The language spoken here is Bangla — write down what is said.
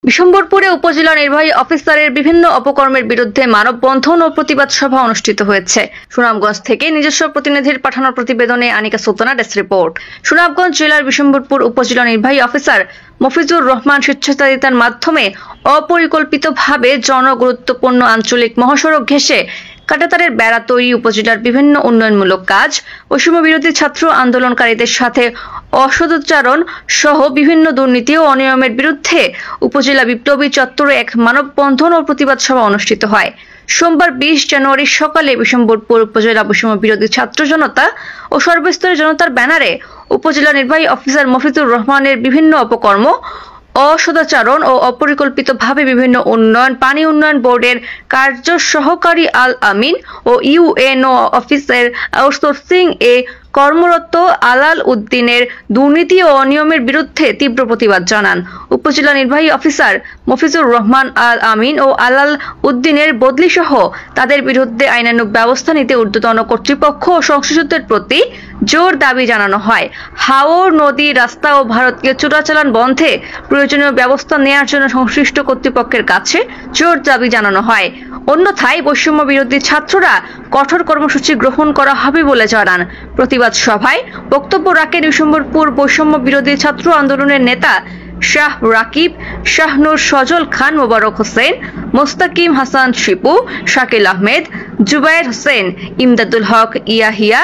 বিশম্বরপুরে উপজেলা নির্বাহী অফিসারের বিভিন্ন অপকর্মের বিরুদ্ধে মানববন্ধন ও প্রতিবাদ সভা অনুষ্ঠিত হয়েছে। সুনামগঞ্জ থেকে নিজস্ব প্রতিনিধির পাঠানো প্রতিবেদনে আনিকা সুলতানা ডেস্ক রিপোর্ট। সুনামগঞ্জ জেলার বিশম্বরপুর উপজেলা নির্বাহী অফিসার মফিজুর রহমান স্বেচ্ছাচারিতার মাধ্যমে অপরিকল্পিতভাবে জনগুরুত্বপূর্ণ আঞ্চলিক মহাসড়ক ঘেঁষে কাঁটাতারের বেড়া তৈরি, উপজেলার বিভিন্ন উন্নয়নমূলক কাজ, বৈষম্য বিরোধী ছাত্র আন্দোলনকারীদের সাথে অসদাচরণ সহ বিভিন্ন দুর্নীতি ও অনিয়মের বিরুদ্ধে উপজেলা বিপ্লবী চত্বরে এক মানববন্ধন ও প্রতিবাদ সভা অনুষ্ঠিত হয়। সোমবার 20 জানুয়ারি সকালে বিশম্বরপুর উপজেলা বৈষম্য বিরোধী ছাত্র জনতা ও সর্বস্তরের জনতার ব্যানারে উপজেলা নির্বাহী অফিসার মফিজুর রহমানের বিভিন্ন অপকর্ম, অসদাচরণ ও অপরিকল্পিতভাবে বিভিন্ন উন্নয়ন, পানি উন্নয়ন বোর্ডের কার্য সহকারী আল আমিন ও ইউএনও অফিসের আউটসোর্সিং এ কর্মরত আলাল উদ্দিনের দুর্নীতি ও অনিয়মের বিরুদ্ধে তীব্র প্রতিবাদ জানান। উপজেলা নির্বাহী অফিসার মফিজুর রহমান, আল আমিন ও আলাল উদ্দিনের বদলি সহ তাদের বিরুদ্ধে আইনানুগ ব্যবস্থা নিতে ঊর্ধ্বতন কর্তৃপক্ষ ও সংশ্লিষ্টদের প্রতি জোর দাবি জানানো হয়। হাওর নদী, রাস্তা ও ভারতীয় চোরাচালান বন্ধে প্রয়োজনীয় ব্যবস্থা নেওয়ার জন্য সংশ্লিষ্ট কর্তৃপক্ষের কাছে জোর দাবি জানানো হয়। অন্যথায় বৈষম্য বিরোধী ছাত্ররা কঠোর কর্মসূচি গ্রহণ করা হবে বলে জানান। প্রতিবাদ সভায় বক্তব্য রাখেন বিশম্বরপুর বৈষম্য বিরোধী ছাত্র আন্দোলনের নেতা শাহ রাকিব, শাহনুর, সজল খান, মোবারক হোসেন, মোস্তাকিম হাসান শিপু, শাকিল আহমেদ, জুবায়ের হোসেন, ইমদাদুল হক, ইয়াহিয়া,